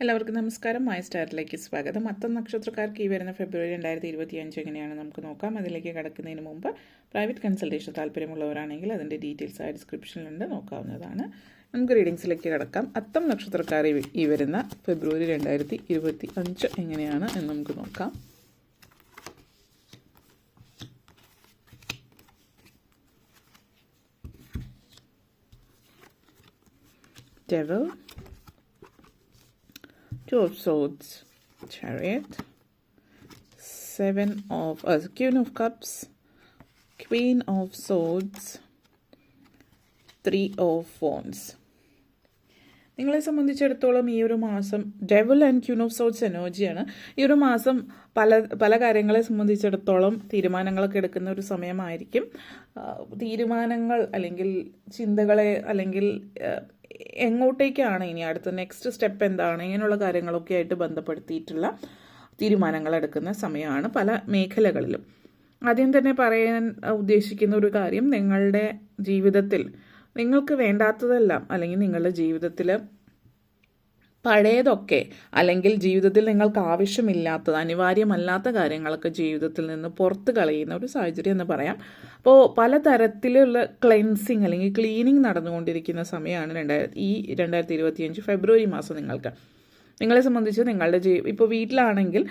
എല്ലാവർക്കും നമസ്കാരം. മായ സ്റ്റാറിലേക്ക് സ്വാഗതം. അത്തം നക്ഷത്രക്കാർക്ക് ഈ വരുന്ന ഫെബ്രുവരി 2025 എങ്ങനെയാണ് നമുക്ക് നോക്കാം. അതിലേക്ക് കടക്കുന്നതിന് മുമ്പ് പ്രൈവറ്റ് കൺസൾട്ടേഷൻ താല്പര്യമുള്ളവരാണെങ്കിൽ അതിൻ്റെ ഡീറ്റെയിൽസ് ആയ ഡിസ്ക്രിപ്ഷനിലുണ്ട്, നോക്കാവുന്നതാണ്. നമുക്ക് റീഡിങ്സിലേക്ക് കടക്കാം. അത്തം നക്ഷത്രക്കാർ ഈ വരുന്ന ഫെബ്രുവരി 2025 എങ്ങനെയാണ് എന്ന് നമുക്ക് നോക്കാം. Devil, Two of Swords, Chariot, Queen of Cups, Queen of Swords, Three of Wands. നിങ്ങളെ സംബന്ധിച്ചിടത്തോളം ഈ ഒരു മാസം devil and queen of sorts എനർജിയാണ്. ഈ ഒരു മാസം പല കാര്യങ്ങളെ സംബന്ധിച്ചിടത്തോളം തീരുമാനങ്ങളൊക്കെ എടുക്കുന്ന ഒരു സമയമായിരിക്കും. തീരുമാനങ്ങൾ അല്ലെങ്കിൽ ചിന്തകളെ അല്ലെങ്കിൽ എങ്ങോട്ടേക്കാണ് ഇനി അടുത്ത നെക്സ്റ്റ് സ്റ്റെപ്പ് എന്താണ്, ഇങ്ങനെയുള്ള കാര്യങ്ങളൊക്കെ ആയിട്ട് ബന്ധപ്പെടുത്തിയിട്ടുള്ള തീരുമാനങ്ങൾ എടുക്കുന്ന സമയമാണ് പല മേഖലകളിലും. ആദ്യം തന്നെ പറയാൻ ഉദ്ദേശിക്കുന്ന ഒരു കാര്യം, നിങ്ങളുടെ ജീവിതത്തിൽ നിങ്ങൾക്ക് വേണ്ടാത്തതെല്ലാം അല്ലെങ്കിൽ നിങ്ങളുടെ ജീവിതത്തിൽ പഴയതൊക്കെ അല്ലെങ്കിൽ ജീവിതത്തിൽ നിങ്ങൾക്ക് ആവശ്യമില്ലാത്തത് അനിവാര്യമല്ലാത്ത കാര്യങ്ങളൊക്കെ ജീവിതത്തിൽ നിന്ന് പുറത്ത് കളയുന്ന ഒരു സാഹചര്യം എന്ന് പറയാം. അപ്പോൾ പലതരത്തിലുള്ള ക്ലെൻസിങ് അല്ലെങ്കിൽ ക്ലീനിങ് നടന്നുകൊണ്ടിരിക്കുന്ന സമയമാണ് 2025 ഫെബ്രുവരി മാസം. നിങ്ങളെ സംബന്ധിച്ച് നിങ്ങളുടെ ഇപ്പോൾ വീട്ടിലാണെങ്കിൽ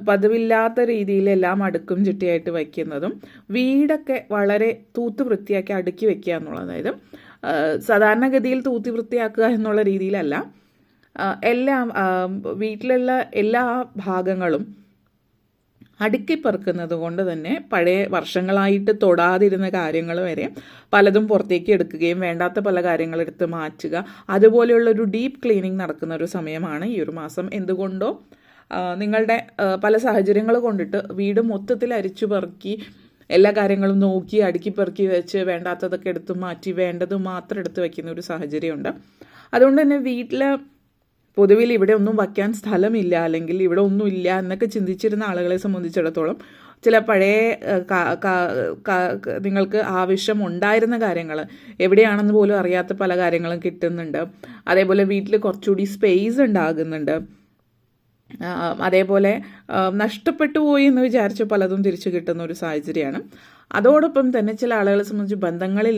പതിവില്ലാത്ത രീതിയിൽ എല്ലാം അടുക്കും ചിട്ടയായിട്ട് വയ്ക്കുന്നതും വീടൊക്കെ വളരെ തൂത്ത് വൃത്തിയാക്കി അടുക്കി വയ്ക്കുക എന്നുള്ളത്, അതായത് സാധാരണഗതിയിൽ തൂത്തി വൃത്തിയാക്കുക എന്നുള്ള രീതിയിലല്ല, എല്ലാം വീട്ടിലുള്ള എല്ലാ ഭാഗങ്ങളും അടുക്കിപ്പറക്കുന്നത് കൊണ്ട് തന്നെ പഴയ വർഷങ്ങളായിട്ട് തൊടാതിരുന്ന കാര്യങ്ങൾ വരെ പലതും പുറത്തേക്ക് എടുക്കുകയും വേണ്ടാത്ത പല കാര്യങ്ങൾ എടുത്ത് മാറ്റുക, അതുപോലെയുള്ളൊരു ഡീപ്പ് ക്ലീനിങ് നടക്കുന്ന ഒരു സമയമാണ് ഈ ഒരു മാസം. എന്തുകൊണ്ടോ നിങ്ങളുടെ പല സാഹചര്യങ്ങൾ കൊണ്ടിട്ട് വീട് മൊത്തത്തിൽ അരിച്ചു പെറുക്കി എല്ലാ കാര്യങ്ങളും നോക്കി അടുക്കി പെറുക്കി വെച്ച് വേണ്ടാത്തതൊക്കെ എടുത്ത് മാറ്റി വേണ്ടത് മാത്രം എടുത്ത് വയ്ക്കുന്ന ഒരു സാഹചര്യമുണ്ട്. അതുകൊണ്ട് തന്നെ വീട്ടിൽ പൊതുവിൽ ഇവിടെ ഒന്നും വയ്ക്കാൻ സ്ഥലമില്ല അല്ലെങ്കിൽ ഇവിടെ ഒന്നുമില്ല എന്നൊക്കെ ചിന്തിച്ചിരുന്ന ആളുകളെ സംബന്ധിച്ചിടത്തോളം ചില പഴയ നിങ്ങൾക്ക് ആവശ്യം ഉണ്ടായിരുന്ന കാര്യങ്ങൾ എവിടെയാണെന്ന് പോലും അറിയാത്ത പല കാര്യങ്ങളും കിട്ടുന്നുണ്ട്. അതേപോലെ വീട്ടിൽ കുറച്ചുകൂടി സ്പേസ് ഉണ്ടാകുന്നുണ്ട്. അതേപോലെ നഷ്ടപ്പെട്ടു പോയി എന്ന് വിചാരിച്ച പലതും തിരിച്ചു കിട്ടുന്ന ഒരു സാഹചര്യമാണ്. അതോടൊപ്പം തന്നെ ചില ആളുകളെ സംബന്ധിച്ച് ബന്ധങ്ങളിൽ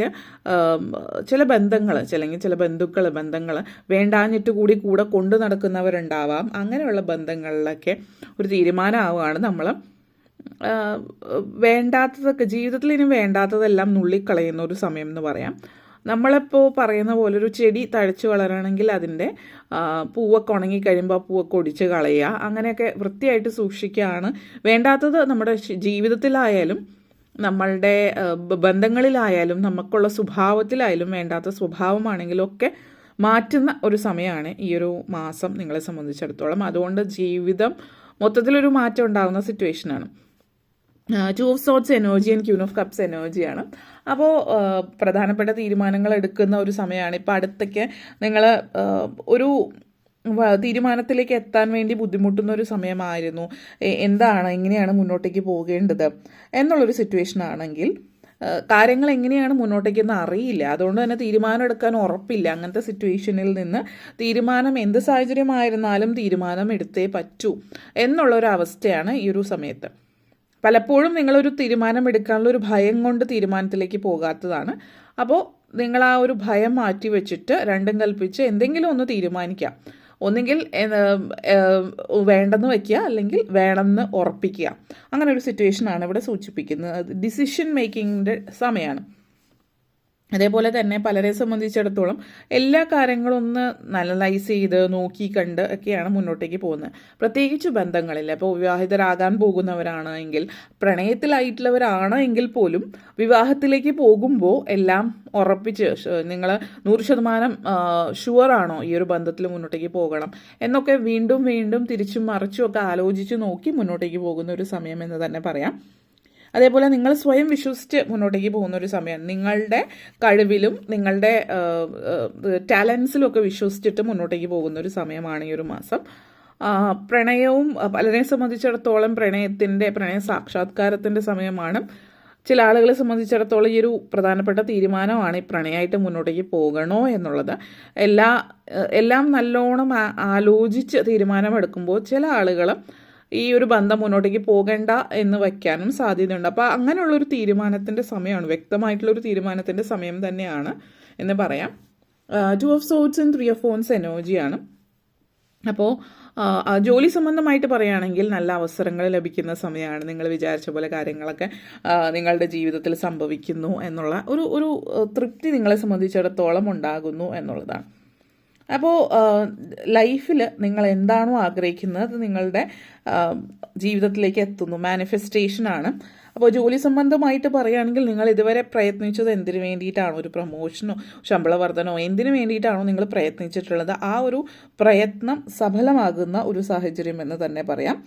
ചില ബന്ധങ്ങൾ വേണ്ടാഞ്ഞിട്ട് കൂടെ കൊണ്ടു നടക്കുന്നവരുണ്ടാവാം. അങ്ങനെയുള്ള ബന്ധങ്ങളിലൊക്കെ ഒരു തീരുമാനമാവുകയാണ് നമ്മൾ വേണ്ടാത്തതൊക്കെ ജീവിതത്തിൽ ഇനി വേണ്ടാത്തതെല്ലാം നുള്ളിക്കളയുന്ന ഒരു സമയം എന്ന് പറയാം. നമ്മളിപ്പോൾ പറയുന്ന പോലെ ഒരു ചെടി തഴച്ചു വളരണമെങ്കിൽ അതിൻ്റെ പൂവൊക്കെ ഉണങ്ങിക്കഴിയുമ്പോൾ ആ പൂവൊക്കെ ഒടിച്ച് കളയുക, അങ്ങനെയൊക്കെ വൃത്തിയായിട്ട് സൂക്ഷിക്കുകയാണ് വേണ്ടാത്തത്. നമ്മുടെ ജീവിതത്തിലായാലും നമ്മളുടെ ബന്ധങ്ങളിലായാലും നമുക്കുള്ള സ്വഭാവത്തിലായാലും വേണ്ടാത്ത സ്വഭാവമാണെങ്കിലും ഒക്കെ മാറ്റുന്ന ഒരു സമയമാണ് ഈ ഒരു മാസം നിങ്ങളെ സംബന്ധിച്ചിടത്തോളം. അതുകൊണ്ട് ജീവിതം മൊത്തത്തിലൊരു മാറ്റം ഉണ്ടാകുന്ന സിറ്റുവേഷനാണ്. Two of swords energy and queen of cups എനർജിയാണ്. അപ്പോൾ പ്രധാനപ്പെട്ട തീരുമാനങ്ങൾ എടുക്കുന്ന ഒരു സമയമാണ്. ഇപ്പോൾ അടുത്തൊക്കെ നിങ്ങൾ ഒരു തീരുമാനത്തിലേക്ക് എത്താൻ വേണ്ടി ബുദ്ധിമുട്ടുന്ന ഒരു സമയമായിരുന്നു. എങ്ങനെയാണ് മുന്നോട്ടേക്ക് പോകേണ്ടത് എന്നുള്ളൊരു സിറ്റുവേഷൻ ആണെങ്കിൽ കാര്യങ്ങൾ എങ്ങനെയാണ് മുന്നോട്ടേക്കെന്ന് അറിയില്ല, അതുകൊണ്ട് തന്നെ തീരുമാനം എടുക്കാൻ ഉറപ്പില്ല. അങ്ങനത്തെ സിറ്റുവേഷനിൽ നിന്ന് തീരുമാനം എന്ത് സാഹചര്യമായിരുന്നാലും തീരുമാനം എടുത്തേ പറ്റൂ എന്നുള്ളൊരവസ്ഥയാണ് ഈ ഒരു സമയത്ത്. പലപ്പോഴും നിങ്ങളൊരു തീരുമാനം എടുക്കാനുള്ള ഒരു ഭയം കൊണ്ട് തീരുമാനത്തിലേക്ക് പോകാത്തതാണ്. അപ്പോൾ നിങ്ങൾ ആ ഒരു ഭയം മാറ്റി വെച്ചിട്ട് രണ്ടും കൽപ്പിച്ച് എന്തെങ്കിലും ഒന്ന് തീരുമാനിക്കാം. ഒന്നുകിൽ വേണ്ടെന്ന് വയ്ക്കുക അല്ലെങ്കിൽ വേണമെന്ന് ഉറപ്പിക്കുക. അങ്ങനെ ഒരു സിറ്റുവേഷനാണ് ഇവിടെ സൂചിപ്പിക്കുന്നത്. ഡിസിഷൻ മേക്കിങ്ങിൻ്റെ സമയമാണ്. അതേപോലെ തന്നെ പലരെ സംബന്ധിച്ചിടത്തോളം എല്ലാ കാര്യങ്ങളും ഒന്ന് അനലൈസ് ചെയ്ത് നോക്കി കണ്ട് ഒക്കെയാണ് മുന്നോട്ടേക്ക് പോകുന്നത്. പ്രത്യേകിച്ച് ബന്ധങ്ങളിൽ ഇപ്പോൾ വിവാഹിതരാകാൻ പോകുന്നവരാണ് എങ്കിൽ, പ്രണയത്തിലായിട്ടുള്ളവരാണ് എങ്കിൽ പോലും വിവാഹത്തിലേക്ക് പോകുമ്പോൾ എല്ലാം ഉറപ്പിച്ച് നിങ്ങൾ 100% ഷുവറാണോ ഈ ഒരു ബന്ധത്തിൽ മുന്നോട്ടേക്ക് പോകണം എന്നൊക്കെ വീണ്ടും വീണ്ടും തിരിച്ചും മറിച്ചും ഒക്കെ ആലോചിച്ച് നോക്കി മുന്നോട്ടേക്ക് പോകുന്ന ഒരു സമയം എന്ന് തന്നെ പറയാം. അതേപോലെ നിങ്ങൾ സ്വയം വിശ്വസിച്ച് മുന്നോട്ടേക്ക് പോകുന്ന ഒരു സമയമാണ്. നിങ്ങളുടെ കഴിവിലും നിങ്ങളുടെ ടാലൻസിലും ഒക്കെ വിശ്വസിച്ചിട്ട് മുന്നോട്ടേക്ക് പോകുന്ന ഒരു സമയമാണ് ഈ ഒരു മാസം. പ്രണയവും പലരെ സംബന്ധിച്ചിടത്തോളം പ്രണയ സാക്ഷാത്കാരത്തിൻ്റെ സമയമാണ്. ചില ആളുകളെ സംബന്ധിച്ചിടത്തോളം ഈ ഒരു പ്രധാനപ്പെട്ട തീരുമാനമാണ് ഈ പ്രണയമായിട്ട് മുന്നോട്ടേക്ക് പോകണോ എന്നുള്ളത്. എല്ലാം നല്ലോണം ആലോചിച്ച് തീരുമാനമെടുക്കുമ്പോൾ ചില ആളുകൾ ഈ ഒരു ബന്ധം മുന്നോട്ടേക്ക് പോകണ്ട എന്ന് വയ്ക്കാനും സാധ്യതയുണ്ട്. അപ്പോൾ അങ്ങനെയുള്ളൊരു തീരുമാനത്തിൻ്റെ സമയമാണ്, വ്യക്തമായിട്ടുള്ളൊരു തീരുമാനത്തിൻ്റെ സമയം തന്നെയാണ് എന്ന് പറയാം. 2 of Swords and 3 of Wands എനർജിയാണ്. അപ്പോൾ ജോലി സംബന്ധമായിട്ട് പറയുകയാണെങ്കിൽ നല്ല അവസരങ്ങൾ ലഭിക്കുന്ന സമയമാണ്. നിങ്ങൾ വിചാരിച്ച പോലെ കാര്യങ്ങളൊക്കെ നിങ്ങളുടെ ജീവിതത്തിൽ സംഭവിക്കുന്നു എന്നുള്ള ഒരു തൃപ്തി നിങ്ങളെ സംബന്ധിച്ചിടത്തോളം ഉണ്ടാകുന്നു എന്നുള്ളതാണ്. അപ്പോൾ ലൈഫിൽ നിങ്ങൾ എന്താണോ ആഗ്രഹിക്കുന്നത് അത് നിങ്ങളുടെ ജീവിതത്തിലേക്ക് എത്തുന്നു, മാനിഫെസ്റ്റേഷനാണ്. അപ്പോൾ ജോലി സംബന്ധമായിട്ട് പറയുകയാണെങ്കിൽ നിങ്ങൾ ഇതുവരെ പ്രയത്നിച്ചത് എന്തിനു വേണ്ടിയിട്ടാണോ, ഒരു പ്രൊമോഷനോ ശമ്പള വർധനോ എന്തിനു വേണ്ടിയിട്ടാണോ നിങ്ങൾ പ്രയത്നിച്ചിട്ടുള്ളത്, ആ ഒരു പ്രയത്നം സഫലമാകുന്ന ഒരു സാഹചര്യം എന്ന് തന്നെ പറയാം.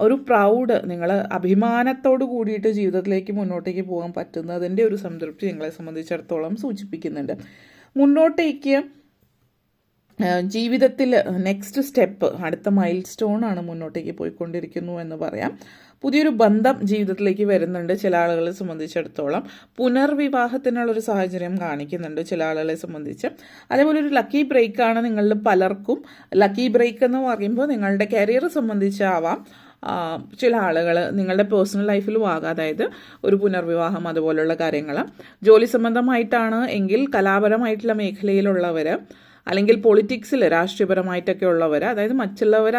ഒരു പ്രൗഡ്, നിങ്ങൾ അഭിമാനത്തോട് കൂടിയിട്ട് ജീവിതത്തിലേക്ക് മുന്നോട്ടേക്ക് പോകാൻ പറ്റുന്നതിൻ്റെ ഒരു സംതൃപ്തി നിങ്ങളെ സംബന്ധിച്ചിടത്തോളം സൂചിപ്പിക്കുന്നുണ്ട്. മുന്നോട്ടേക്ക് ജീവിതത്തിൽ നെക്സ്റ്റ് സ്റ്റെപ്പ്, അടുത്ത മൈൽ സ്റ്റോണാണ് മുന്നോട്ടേക്ക് പോയിക്കൊണ്ടിരിക്കുന്നു എന്ന് പറയാം. പുതിയൊരു ബന്ധം ജീവിതത്തിലേക്ക് വരുന്നുണ്ട് ചില ആളുകളെ സംബന്ധിച്ചിടത്തോളം. പുനർവിവാഹത്തിനുള്ളൊരു സാഹചര്യം കാണിക്കുന്നുണ്ട് ചില ആളുകളെ സംബന്ധിച്ച്. അതേപോലെ ഒരു ലക്കി ബ്രേക്കാണ് നിങ്ങളിൽ പലർക്കും. ലക്കി ബ്രേക്ക് എന്ന് പറയുമ്പോൾ നിങ്ങളുടെ കരിയർ സംബന്ധിച്ചാവാം, ചില ആളുകൾ നിങ്ങളുടെ പേഴ്സണൽ ലൈഫിലും ആകാം. അതായത് ഒരു പുനർവിവാഹം അതുപോലുള്ള കാര്യങ്ങൾ. ജോലി സംബന്ധമായിട്ടാണ് എങ്കിൽ കലാപരമായിട്ടുള്ള മേഖലയിലുള്ളവർ, അല്ലെങ്കിൽ പൊളിറ്റിക്സിൽ രാഷ്ട്രീയപരമായിട്ടൊക്കെ ഉള്ളവർ, അതായത് മറ്റുള്ളവർ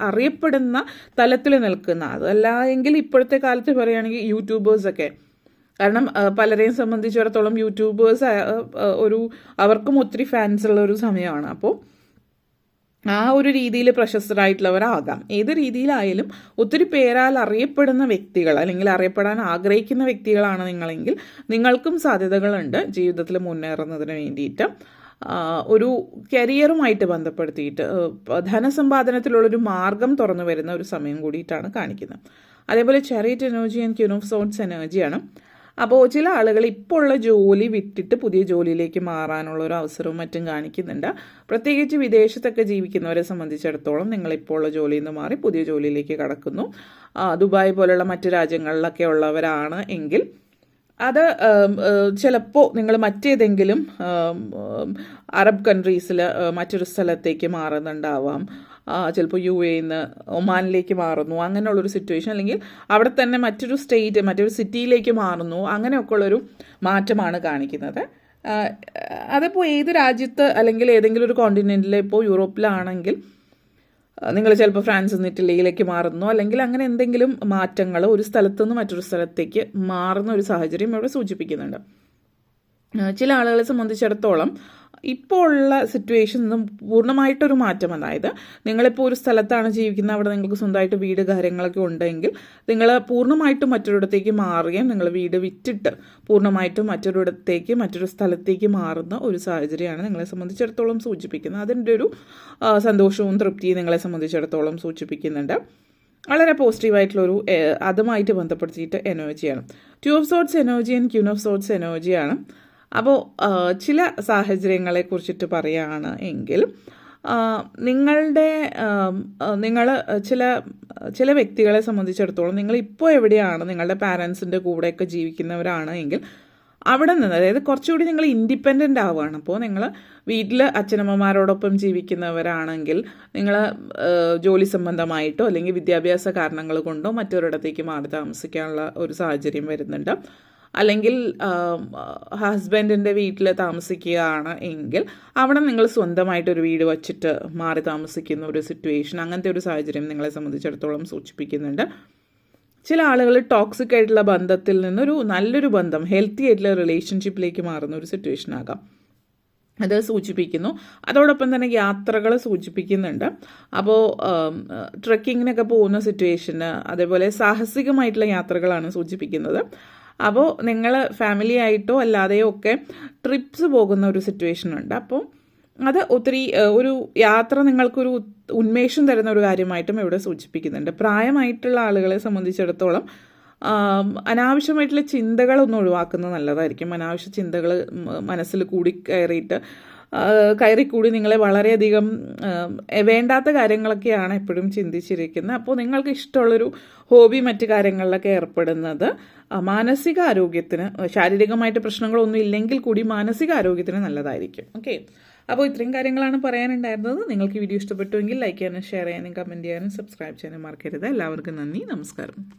അറിയപ്പെടുന്ന തലത്തിൽ നിൽക്കുന്ന, അതല്ല എങ്കിൽ ഇപ്പോഴത്തെ കാലത്ത് പറയുകയാണെങ്കിൽ യൂട്യൂബേഴ്സൊക്കെ. കാരണം പലരെയും സംബന്ധിച്ചിടത്തോളം യൂട്യൂബേഴ്സ് അവർക്കും ഒത്തിരി ഫാൻസ് ഉള്ള ഒരു സമയമാണ്. അപ്പോൾ ആ ഒരു രീതിയിൽ പ്രശസ്തരായിട്ടുള്ളവരാകാം. ഏത് രീതിയിലായാലും ഒത്തിരി പേരാൽ അറിയപ്പെടുന്ന വ്യക്തികൾ, അല്ലെങ്കിൽ അറിയപ്പെടാൻ ആഗ്രഹിക്കുന്ന വ്യക്തികളാണ് നിങ്ങളെങ്കിൽ നിങ്ങൾക്കും സാധ്യതകളുണ്ട് ജീവിതത്തിൽ മുന്നേറുന്നതിന് വേണ്ടിയിട്ട്. ഒരു കരിയറുമായിട്ട് ബന്ധപ്പെടുത്തിയിട്ട് ധനസമ്പാദനത്തിലുള്ളൊരു മാർഗം തുറന്നു വരുന്ന ഒരു സമയം കൂടിയിട്ടാണ് കാണിക്കുന്നത്. അതേപോലെ chariot energy and queen of swords എനർജിയാണ്. അപ്പോൾ ചില ആളുകൾ ഇപ്പോൾ ഉള്ള ജോലി വിട്ടിട്ട് പുതിയ ജോലിയിലേക്ക് മാറാനുള്ള ഒരു അവസരവും മറ്റും കാണിക്കുന്നുണ്ട്. പ്രത്യേകിച്ച് വിദേശത്തൊക്കെ ജീവിക്കുന്നവരെ സംബന്ധിച്ചിടത്തോളം നിങ്ങളിപ്പോൾ ഉള്ള ജോലിയിൽ നിന്ന് മാറി പുതിയ ജോലിയിലേക്ക് കടക്കുന്നു. ദുബായ് പോലുള്ള മറ്റ് രാജ്യങ്ങളിലൊക്കെ ഉള്ളവരാണ് എങ്കിൽ അത് ചിലപ്പോൾ നിങ്ങൾ മറ്റേതെങ്കിലും അറബ് കൺട്രീസിൽ മറ്റൊരു സ്ഥലത്തേക്ക് മാറുന്നുണ്ടാവാം. ചിലപ്പോൾ UAE ഒമാനിലേക്ക് മാറുന്നു, അങ്ങനെയുള്ളൊരു സിറ്റുവേഷൻ, അല്ലെങ്കിൽ അവിടെ തന്നെ മറ്റൊരു സ്റ്റേറ്റ്, മറ്റൊരു സിറ്റിയിലേക്ക് മാറുന്നു, അങ്ങനെയൊക്കെ ഉള്ളൊരു മാറ്റമാണ് കാണിക്കുന്നത്. അതിപ്പോൾ ഏത് രാജ്യത്ത് അല്ലെങ്കിൽ ഏതെങ്കിലും ഒരു കോണ്ടിനെൻറ്റിൽ, ഇപ്പോൾ യൂറോപ്പിലാണെങ്കിൽ നിങ്ങൾ ചിലപ്പോൾ ഫ്രാൻസിൽ നിന്ന് ഇറ്റലിയിലേക്ക് മാറുന്നു, അല്ലെങ്കിൽ അങ്ങനെ എന്തെങ്കിലും മാറ്റങ്ങൾ ഒരു സ്ഥലത്തു നിന്ന് മറ്റൊരു സ്ഥലത്തേക്ക് മാറുന്ന ഒരു സാഹചര്യം ഇവിടെ സൂചിപ്പിക്കുന്നുണ്ട്. ചില ആളുകളെ സംബന്ധിച്ചിടത്തോളം ഇപ്പോൾ ഉള്ള സിറ്റുവേഷൻ നിന്നും പൂർണ്ണമായിട്ടൊരു മാറ്റം, അതായത് നിങ്ങളിപ്പോൾ ഒരു സ്ഥലത്താണ് ജീവിക്കുന്നത്, അവിടെ നിങ്ങൾക്ക് സ്വന്തമായിട്ട് വീട് കാര്യങ്ങളൊക്കെ ഉണ്ടെങ്കിൽ നിങ്ങൾ പൂർണ്ണമായിട്ടും മറ്റൊരിടത്തേക്ക് മാറുകയും നിങ്ങൾ വീട് വിറ്റിട്ട് പൂർണ്ണമായിട്ടും മറ്റൊരു സ്ഥലത്തേക്ക് മാറുന്ന ഒരു സാഹചര്യമാണ് നിങ്ങളെ സംബന്ധിച്ചിടത്തോളം സൂചിപ്പിക്കുന്നത്. അതിൻ്റെ ഒരു സന്തോഷവും തൃപ്തിയും നിങ്ങളെ സംബന്ധിച്ചിടത്തോളം സൂചിപ്പിക്കുന്നുണ്ട്. വളരെ പോസിറ്റീവായിട്ടുള്ളൊരു അതുമായിട്ട് ബന്ധപ്പെടുത്തിയിട്ട് എനർജിയാണ്. 2 of Swords energy and queen of swords എനർജിയാണ്. അപ്പോൾ ചില സാഹചര്യങ്ങളെ കുറിച്ചിട്ട് പറയുകയാണ് എങ്കിൽ നിങ്ങൾ ചില വ്യക്തികളെ സംബന്ധിച്ചിടത്തോളം നിങ്ങൾ ഇപ്പോൾ എവിടെയാണ്, നിങ്ങളുടെ പാരൻസിൻ്റെ കൂടെയൊക്കെ ജീവിക്കുന്നവരാണ് എങ്കിൽ അവിടെ നിന്ന്, അതായത് കുറച്ചുകൂടി നിങ്ങൾ ഇൻഡിപെൻഡൻ്റ് ആവുകയാണ്. അപ്പോൾ നിങ്ങൾ വീട്ടിൽ അച്ഛനമ്മമാരോടൊപ്പം ജീവിക്കുന്നവരാണെങ്കിൽ നിങ്ങൾ ജോലി സംബന്ധമായിട്ടോ അല്ലെങ്കിൽ വിദ്യാഭ്യാസ കാരണങ്ങൾ കൊണ്ടോ മറ്റൊരിടത്തേക്ക് മാറി താമസിക്കാനുള്ള ഒരു സാഹചര്യം വരുന്നുണ്ട്. അല്ലെങ്കിൽ ഹസ്ബൻഡിൻ്റെ വീട്ടിൽ താമസിക്കുകയാണ് എങ്കിൽ അവിടെ നിങ്ങൾ സ്വന്തമായിട്ടൊരു വീട് വച്ചിട്ട് മാറി താമസിക്കുന്ന ഒരു സിറ്റുവേഷൻ, അങ്ങനത്തെ ഒരു സാഹചര്യം നിങ്ങളെ സംബന്ധിച്ചിടത്തോളം സൂചിപ്പിക്കുന്നുണ്ട്. ചില ആളുകൾ ടോക്സിക് ആയിട്ടുള്ള ബന്ധത്തിൽ നിന്നൊരു നല്ലൊരു ബന്ധം, ഹെൽത്തി ആയിട്ടുള്ള റിലേഷൻഷിപ്പിലേക്ക് മാറുന്ന ഒരു സിറ്റുവേഷൻ ആകാം, അത് സൂചിപ്പിക്കുന്നു. അതോടൊപ്പം തന്നെ യാത്രകൾ സൂചിപ്പിക്കുന്നുണ്ട്. അപ്പോൾ ട്രെക്കിങ്ങിനൊക്കെ പോകുന്ന സിറ്റുവേഷന്, അതേപോലെ സാഹസികമായിട്ടുള്ള യാത്രകളാണ് സൂചിപ്പിക്കുന്നത്. അപ്പോൾ നിങ്ങൾ ഫാമിലി ആയിട്ടോ അല്ലാതെയോ ഒക്കെ ട്രിപ്സ് പോകുന്ന ഒരു സിറ്റുവേഷൻ ഉണ്ട്. അപ്പോൾ അത് ഒത്തിരി ഒരു യാത്ര നിങ്ങൾക്കൊരു ഉന്മേഷം തരുന്ന ഒരു കാര്യമായിട്ടും ഇവിടെ സൂചിപ്പിക്കുന്നുണ്ട്. പ്രായമായിട്ടുള്ള ആളുകളെ സംബന്ധിച്ചിടത്തോളം അനാവശ്യമായിട്ടുള്ള ചിന്തകളൊന്നും ഒഴിവാക്കുന്നത് നല്ലതായിരിക്കും. അനാവശ്യ ചിന്തകൾ മനസ്സിൽ കൂടി കയറിയിട്ട് കയറിക്കൂടി നിങ്ങളെ വളരെയധികം വേണ്ടാത്ത കാര്യങ്ങളൊക്കെയാണ് എപ്പോഴും ചിന്തിച്ചിരിക്കുന്നത്. അപ്പോൾ നിങ്ങൾക്ക് ഇഷ്ടമുള്ളൊരു ഹോബി മറ്റു കാര്യങ്ങളിലൊക്കെ ഏർപ്പെടുന്നത് മാനസിക ആരോഗ്യത്തിന്, ശാരീരികമായിട്ട് പ്രശ്നങ്ങളൊന്നും ഇല്ലെങ്കിൽ കൂടി മാനസിക ആരോഗ്യത്തിന് നല്ലതായിരിക്കും. ഓക്കെ, അപ്പോൾ ഇത്രയും കാര്യങ്ങളാണ് പറയാനുണ്ടായിരുന്നത്. നിങ്ങൾക്ക് വീഡിയോ ഇഷ്ടപ്പെട്ടുവെങ്കിൽ ലൈക്ക് ചെയ്യാനും ഷെയർ ചെയ്യാനും കമൻറ്റ് ചെയ്യാനും സബ്സ്ക്രൈബ് ചെയ്യാനും മറക്കരുത്. എല്ലാവർക്കും നന്ദി, നമസ്കാരം.